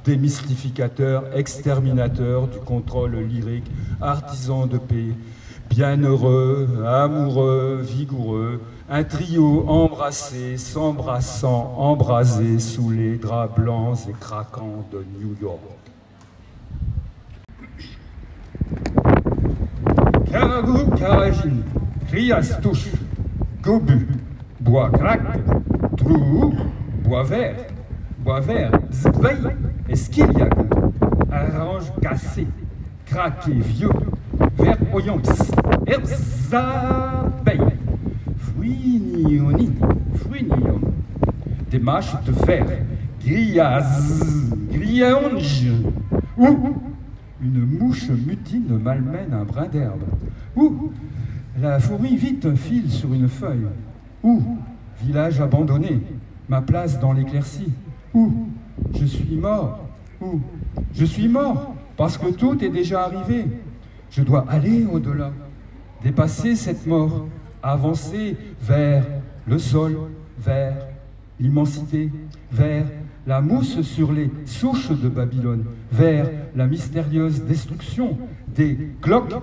démystificateurs, exterminateurs du contrôle lyrique, artisans de paix, bienheureux, amoureux, vigoureux, un trio embrassé, s'embrassant, embrasé sous les draps blancs et craquants de New York. Caragou, caragine, criastouche, gobu, bois crack, trou, bois vert, zveille, esquiliac, arrange cassé, craqué vieux, vert oyons, herzabeille, fruinioni, des mâches de fer, grillage, ou une mouche mutine malmène un brin d'herbe, ou la fourmi vite un fil sur une feuille, ou village abandonné, ma place dans l'éclaircie, ou je suis mort, ou je suis mort parce que tout est déjà arrivé. Je dois aller au-delà, dépasser cette mort, avancer vers le sol, vers l'immensité, vers la mousse sur les souches de Babylone, vers la mystérieuse destruction des cloques,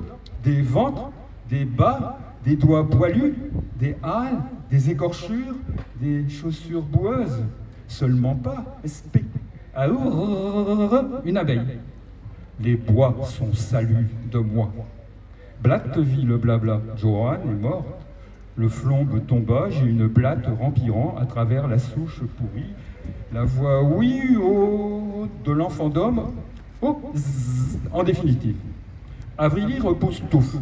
des ventres, des bas, des doigts poilus, des halles, des écorchures, des chaussures boueuses. Seulement pas, espé, une abeille. Les bois sont saluts de moi. Blatte vit le blabla, Johan est morte. Le flambe tomba, j'ai une blatte rampirant à travers la souche pourrie. La voix oui, oh, de l'enfant d'homme, oh, zzz, en définitive. Avrili repousse touffe,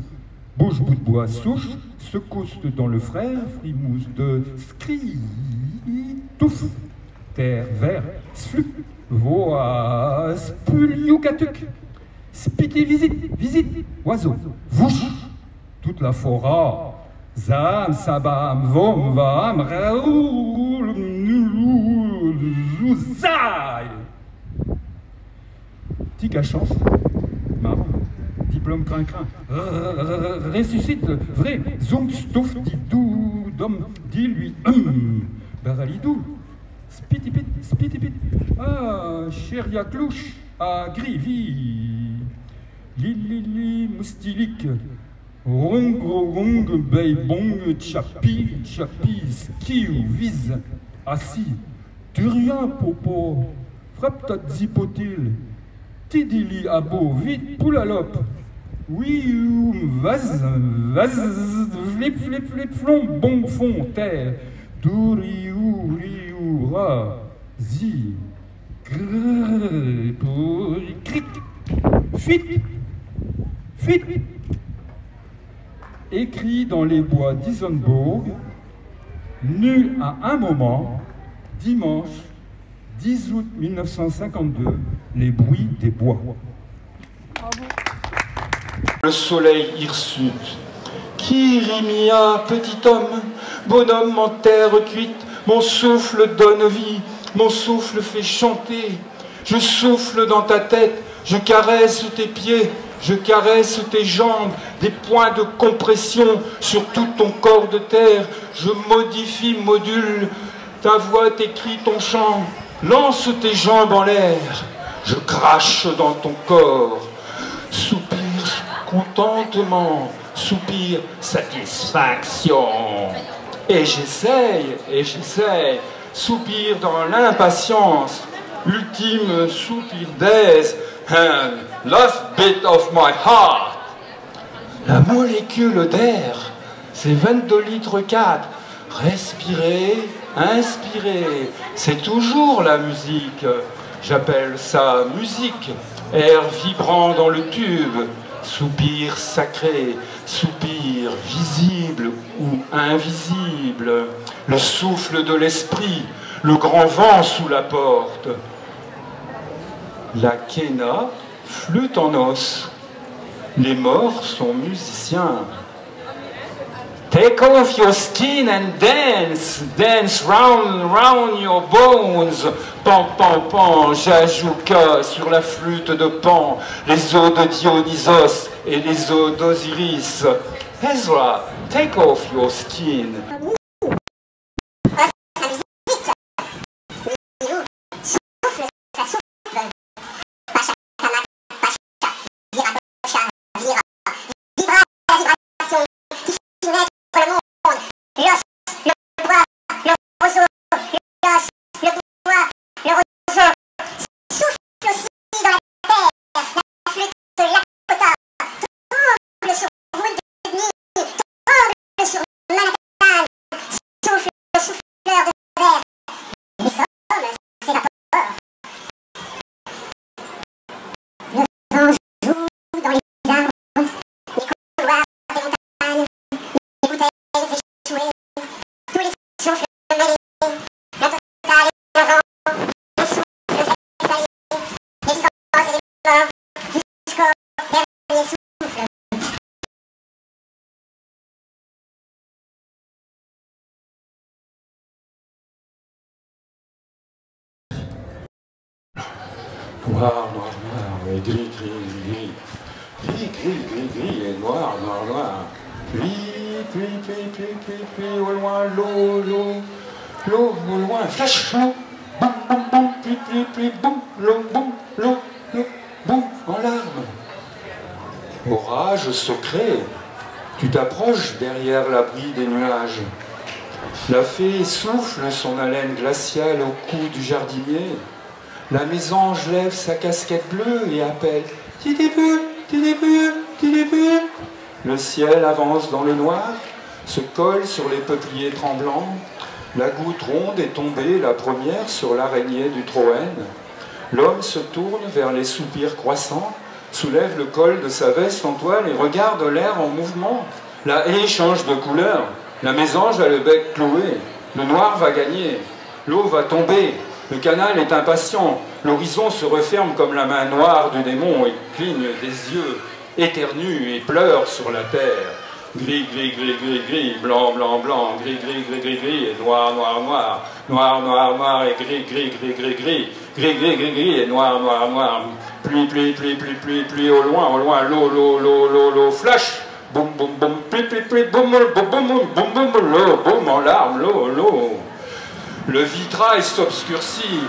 bouge bout de bois, souche, secousse dans le frère, frimousse de scri, touffe, terre, vert, sflu, voix, spuliucatuk, spiti visite, oiseau, vouche, toute la fora, zam, sabam, vom, vam, raoul, zouzaï. Tika chance, marrant, diplôme crin-crin, ressuscite, vrai, zong, stouf, didou, dom, dis-lui, baralidou, spitipit, ah, chéria clouche, ah, grivi, lili, moustilique, rong, beibong, chapi, skiou, vise, assis, turien, popo, frappe ta zipotil, tidili, abo, vite, poulalope, oui, vaz, flip, flon, bon fond, terre, douriou, ra, zi, grrr, cric, fuite, écrit dans les bois d'Isenburg, nu à un moment, dimanche 10 août 1952, les bruits des bois. Le soleil hirsute. Kirimia, petit homme, bonhomme en terre cuite, mon souffle donne vie, mon souffle fait chanter. Je souffle dans ta tête, je caresse tes pieds, je caresse tes jambes, des points de compression sur tout ton corps de terre. Je modifie, module, ta voix t'écrit ton chant. Lance tes jambes en l'air, je crache dans ton corps. Soupire contentement, soupire satisfaction. Et j'essaye, soupire dans l'impatience. Ultime soupir d'aise, and last bit of my heart. La molécule d'air, c'est 22 litres 4. Respirez, inspirez, c'est toujours la musique. J'appelle ça musique, air vibrant dans le tube, soupir sacré, soupir visible ou invisible, le souffle de l'esprit, le grand vent sous la porte. La quena, flûte en os, les morts sont musiciens. Take off your skin and dance, dance round your bones. Pan, pan, pan, Jajouka sur la flûte de Pan, les os de Dionysos et les os d'Osiris. Ezra, take off your skin. Noir, noir, noir, et gris, gris, gris. Gris, gris, gris, gris, et noir, noir, noir. Pluie, pluie, pluie, pluie, pluie, pluie, au loin, l'eau, l'eau, l'eau, au loin, flash, l'eau, boum, boum, boum, pluie, pluie, pluie, boum, l'eau, boum, l'eau, l'eau, boum, en larmes. Orage secret, tu t'approches derrière l'abri des nuages. La fée souffle son haleine glaciale au cou du jardinier. La mésange lève sa casquette bleue et appelle « Petit début, petit début, petit début ». Le ciel avance dans le noir, se colle sur les peupliers tremblants. La goutte ronde est tombée, la première, sur l'araignée du Troène. L'homme se tourne vers les soupirs croissants, soulève le col de sa veste en toile et regarde l'air en mouvement. La haie change de couleur, la mésange a le bec cloué, le noir va gagner, l'eau va tomber. Le canal est impatient, l'horizon se referme comme la main noire du démon et cligne des yeux, éternue et pleure sur la terre. Gris, gris, gris, gris, gris, blanc, blanc, blanc, gris, gris, gris, gris, gris, et noir, noir, noir, noir, noir, noir, et gris, gris, gris, gris, gris, gris, gris, gris, gris, et noir, noir, noir, pluie, pluie, pluie, pluie, pluie, pluie, au loin, l'eau, l'eau, l'eau, l'eau, l'eau, flash, boum, boum, boum, pluie, pluie, pluie, boum, boum, boum, boum, boum, boum, l'eau, boum, en larmes, l'eau, l'eau. Le vitrail s'obscurcit,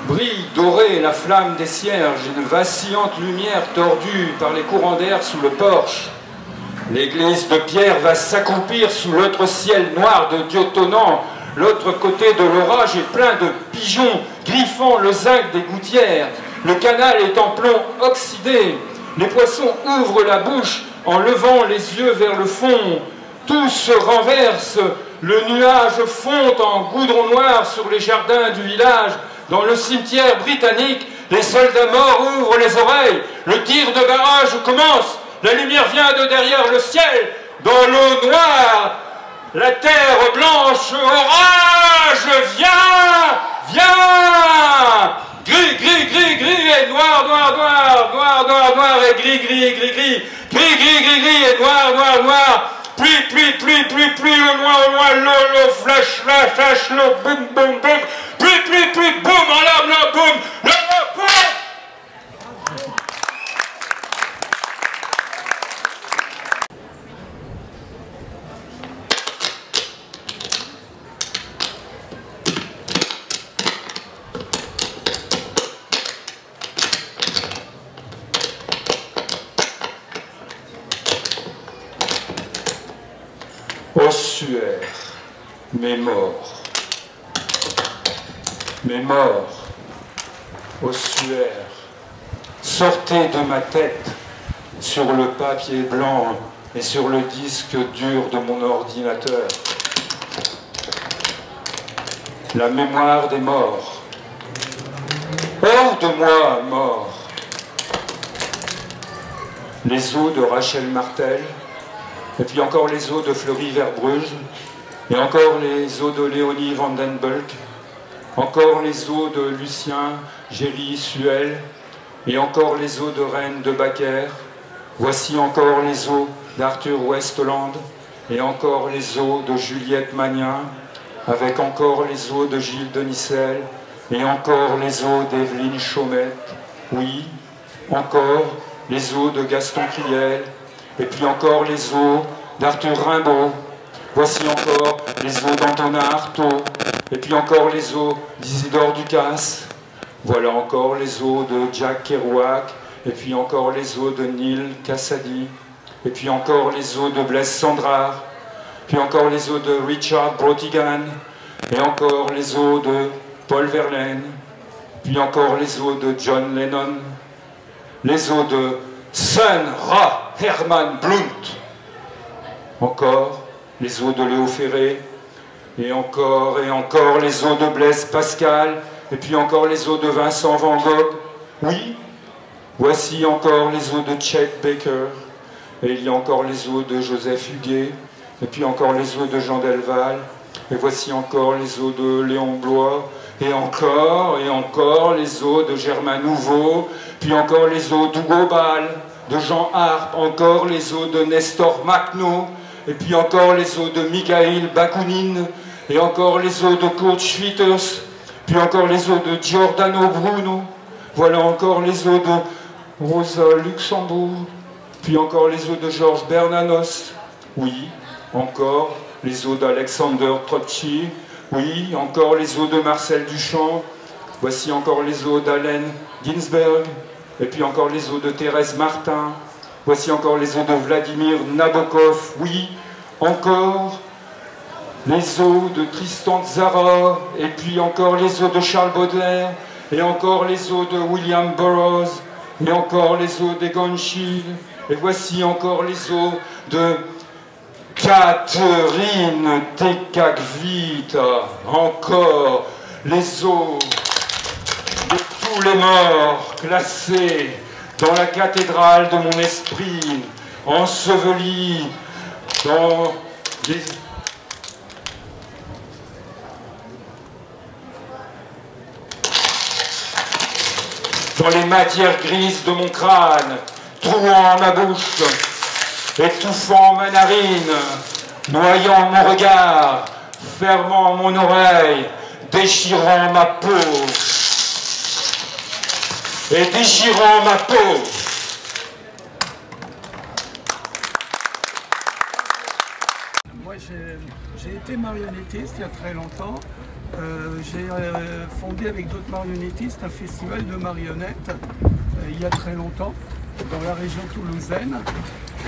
brille doré la flamme des cierges, une vacillante lumière tordue par les courants d'air sous le porche. L'église de pierre va s'accroupir sous l'autre ciel noir de Dieu tonnant. L'autre côté de l'orage est plein de pigeons griffant le zinc des gouttières. Le canal est en plomb oxydé. Les poissons ouvrent la bouche en levant les yeux vers le fond. Tout se renverse. Le nuage fond en goudron noir sur les jardins du village. Dans le cimetière britannique, les soldats morts ouvrent les oreilles. Le tir de barrage commence. La lumière vient de derrière le ciel. Dans l'eau noire, la terre blanche, orage, viens, viens. Gris, gris, gris, gris, et noir, noir, noir, noir, noir, noir, et gris, gris, gris, gris, gris, gris, gris, gris, et noir, noir, noir. Pluie, pluie, pluie, pluie, pluie, au loin, l'eau, l'eau, flash, flash, flash, l'eau, boum, boum, boum, pluie, pluie, pluie, boum, en larmes, l'eau, boum, l'eau, boum. Ossuaire, mes morts, ossuaire, sortez de ma tête sur le papier blanc et sur le disque dur de mon ordinateur. la mémoire des morts. Hors de moi, mort. Les os de Rachel Martel, et puis encore les os de Fleury Verbruge, et encore les os de Léonie Vandenbulk, encore les os de Lucien Gély-Suel, et encore les os de Reine de Baker. Voici encore les os d'Arthur Westland, et encore les os de Juliette Magnin, avec encore les os de Gilles Denisel, et encore les os d'Evelyne Chaumette, oui, encore les os de Gaston Criel, et puis encore les os d'Arthur Rimbaud. Voici encore les os d'Antonin Artaud, et puis encore les os d'Isidore Ducasse. Voilà encore les os de Jack Kerouac, et puis encore les os de Neil Cassady, et puis encore les os de Blaise Sandrard, puis encore les os de Richard Brautigan, et encore les os de Paul Verlaine, puis encore les os de John Lennon, les os de Sun Ra Herman Blunt, encore les os de Léo Ferré, et encore les os de Blaise Pascal, et puis encore les os de Vincent Van Gogh. Oui, voici encore les os de Chet Baker, et il y a encore les os de Joseph Huguet, et puis encore les os de Jean Delval, et voici encore les os de Léon Blois, et encore les os de Germain Nouveau, puis encore les os d'Hugo Ball, de Jean Harpe, encore les os de Nestor Makhno, et puis encore les os de Mikhail Bakounine, et encore les os de Kurt Schwitters, puis encore les os de Giordano Bruno, voilà encore les os de Rosa Luxembourg, puis encore les os de Georges Bernanos, oui, encore les os d'Alexander Trotsky, oui, encore les os de Marcel Duchamp, voici encore les os d'Allen Ginsberg, et puis encore les os de Thérèse Martin, voici encore les os de Vladimir Nabokov, oui, encore les os de Tristan Tzara, et puis encore les os de Charles Baudelaire, et encore les os de William Burroughs, et encore les os d'Egon Schiele, et voici encore les os de Catherine Tekakwitha, encore les os de tous les morts classés dans la cathédrale de mon esprit, ensevelis dans les matières grises de mon crâne, trouant ma bouche, étouffant ma narine, noyant mon regard, fermant mon oreille, déchirant ma peau. Et déchirant ma peau. Moi j'ai été marionnettiste il y a très longtemps. J'ai fondé avec d'autres marionnettistes un festival de marionnettes il y a très longtemps dans la région toulousaine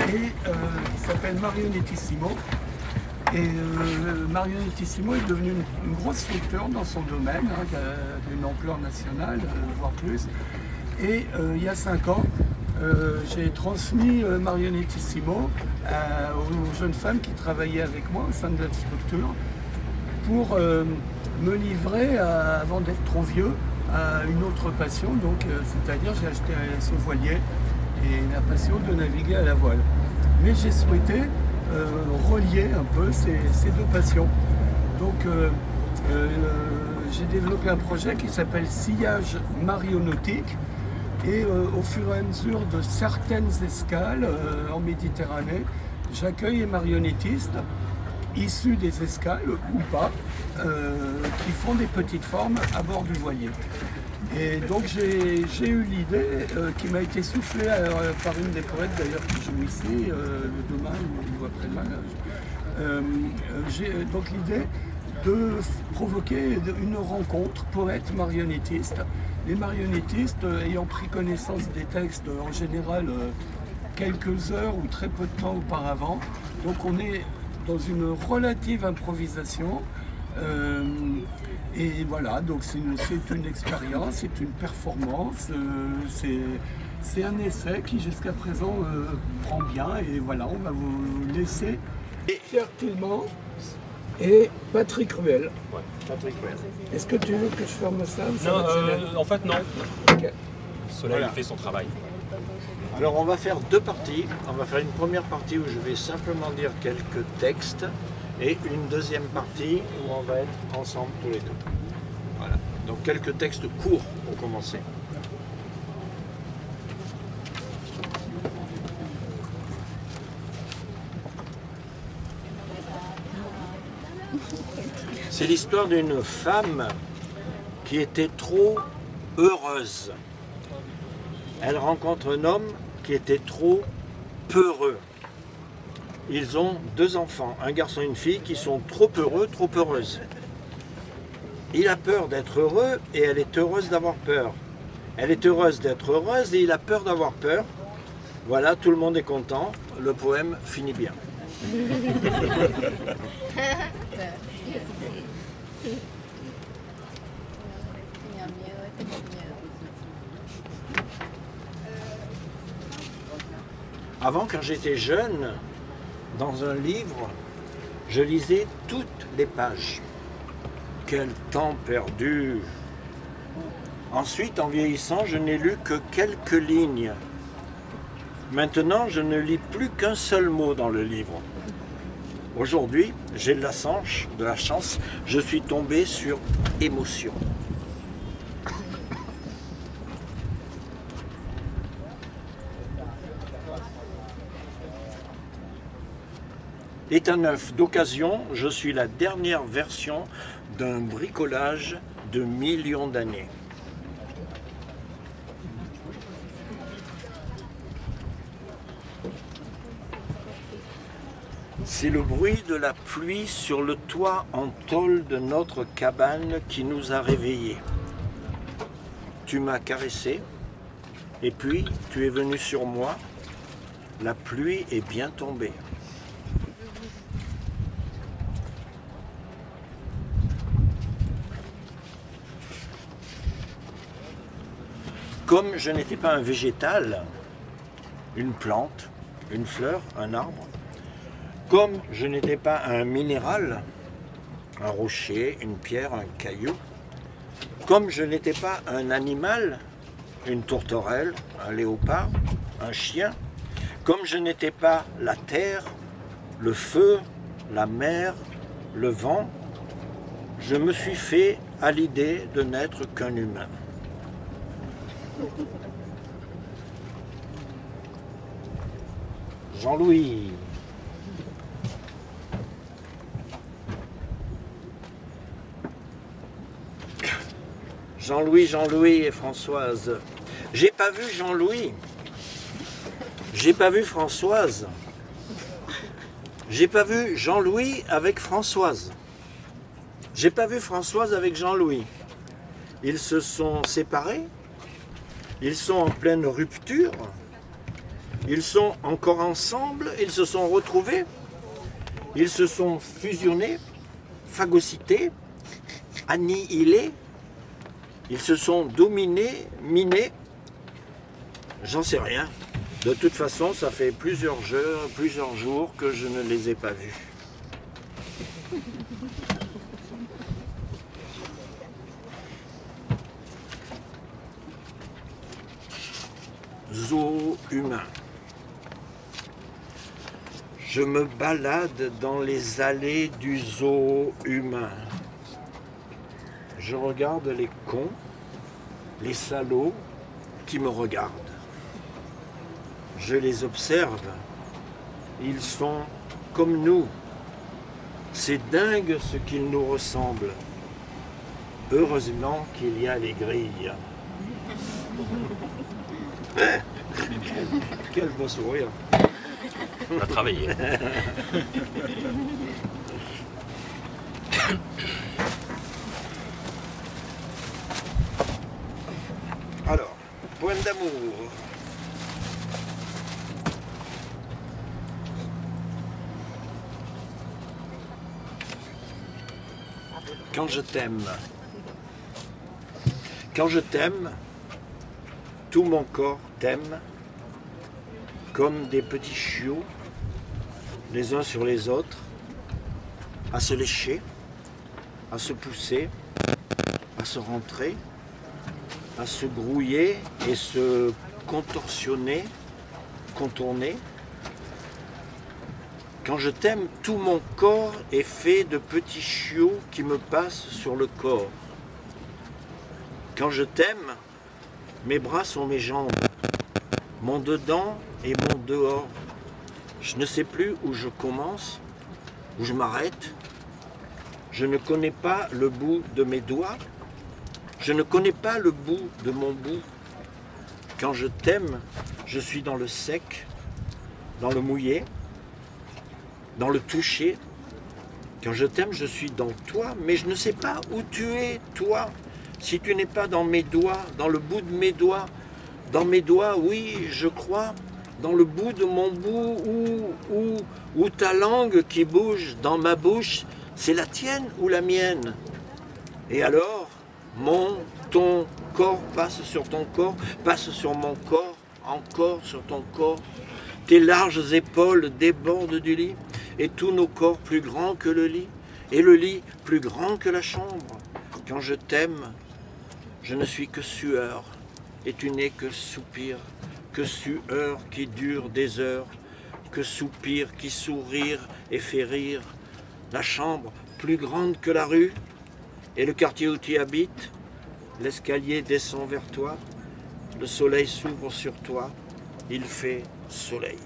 et qui s'appelle Marionettissimo. Et Marionettissimo est devenu une grosse structure dans son domaine, d'une ampleur nationale, voire plus. Et il y a 5 ans, j'ai transmis Marionettissimo aux jeunes femmes qui travaillaient avec moi au sein de la structure pour me livrer, avant d'être trop vieux, à une autre passion. Donc, c'est-à-dire j'ai acheté ce voilier et la passion de naviguer à la voile. Mais j'ai souhaité relier un peu ces deux passions. Donc j'ai développé un projet qui s'appelle Sillage Marionautique et au fur et à mesure de certaines escales en Méditerranée, j'accueille les marionnettistes issus des escales ou pas qui font des petites formes à bord du voilier. Et donc j'ai eu l'idée qui m'a été soufflée par une des poètes d'ailleurs qui joue ici, demain ou après-demain. J'ai donc l'idée de provoquer une rencontre poète-marionnettiste. Les marionnettistes ayant pris connaissance des textes en général quelques heures ou très peu de temps auparavant. Donc on est dans une relative improvisation. Et voilà, donc c'est une expérience, c'est une performance, c'est un essai qui jusqu'à présent prend bien et voilà, on va vous laisser. Pierre Tillmans, et Patrick Ruel. Ouais, Patrick Ruel. Est-ce que tu veux que je ferme ça? Non, en fait non. Ok. Soleil Voilà. il fait son travail. Alors on va faire deux parties. On va faire une première partie où je vais simplement dire quelques textes et une deuxième partie où on va être ensemble tous les deux. Voilà. Donc quelques textes courts pour commencer. C'est l'histoire d'une femme qui était trop heureuse. Elle rencontre un homme qui était trop peureux. Ils ont deux enfants, un garçon et une fille, qui sont trop heureux, trop heureuses. Il a peur d'être heureux et elle est heureuse d'avoir peur. Elle est heureuse d'être heureuse et il a peur d'avoir peur. Voilà, tout le monde est content. Le poème finit bien. Avant, quand j'étais jeune, dans un livre, je lisais toutes les pages. Quel temps perdu! Ensuite, en vieillissant, je n'ai lu que quelques lignes. Maintenant, je ne lis plus qu'un seul mot dans le livre. Aujourd'hui, j'ai de la chance, je suis tombé sur émotion. État neuf d'occasion, je suis la dernière version d'un bricolage de millions d'années. C'est le bruit de la pluie sur le toit en tôle de notre cabane qui nous a réveillés. Tu m'as caressé, et puis tu es venu sur moi. La pluie est bien tombée. Comme je n'étais pas un végétal, une plante, une fleur, un arbre, comme je n'étais pas un minéral, un rocher, une pierre, un caillou, comme je n'étais pas un animal, une tourterelle, un léopard, un chien, comme je n'étais pas la terre, le feu, la mer, le vent, je me suis fait à l'idée de n'être qu'un humain. Jean-Louis. Jean-Louis et Françoise. J'ai pas vu Jean-Louis. J'ai pas vu Françoise. J'ai pas vu Jean-Louis avec Françoise. J'ai pas vu Françoise avec Jean-Louis. Ils se sont séparés. Ils sont en pleine rupture. Ils sont encore ensemble. Ils se sont retrouvés. Ils se sont fusionnés, phagocytés, annihilés. Ils se sont dominés, minés. J'en sais rien. De toute façon, ça fait plusieurs jours que je ne les ai pas vus. Zoo humain. Je me balade dans les allées du zoo humain. Je regarde les cons, les salauds qui me regardent. Je les observe. Ils sont comme nous. C'est dingue ce qu'ils nous ressemblent. Heureusement qu'il y a les grilles. Quel beau sourire. On a travaillé. Alors, poème d'amour. Quand je t'aime. Quand je t'aime, tout mon corps t'aime, comme des petits chiots, les uns sur les autres. à se lécher, à se pousser, à se rentrer, à se grouiller et se contorsionner, contourner. Quand je t'aime, tout mon corps est fait de petits chiots qui me passent sur le corps. Quand je t'aime, mes bras sont mes jambes, mon dedans et mon dehors. Je ne sais plus où je commence, où je m'arrête. Je ne connais pas le bout de mes doigts. Je ne connais pas le bout de mon bout. Quand je t'aime, je suis dans le sec, dans le mouillé, dans le toucher. Quand je t'aime, je suis dans toi, mais je ne sais pas où tu es, toi. Si tu n'es pas dans mes doigts, dans le bout de mes doigts, dans mes doigts, oui, je crois, dans le bout de mon bout, ou ta langue qui bouge dans ma bouche, c'est la tienne ou la mienne? Et alors, ton corps passe sur ton corps, passe sur mon corps, encore sur ton corps. Tes larges épaules débordent du lit, et tous nos corps plus grands que le lit, et le lit plus grand que la chambre. Quand je t'aime, je ne suis que sueur, et tu n'es que soupir, que sueur qui dure des heures, que soupir qui sourire et fait rire. La chambre plus grande que la rue, et le quartier où tu habites, l'escalier descend vers toi, le soleil s'ouvre sur toi, il fait soleil.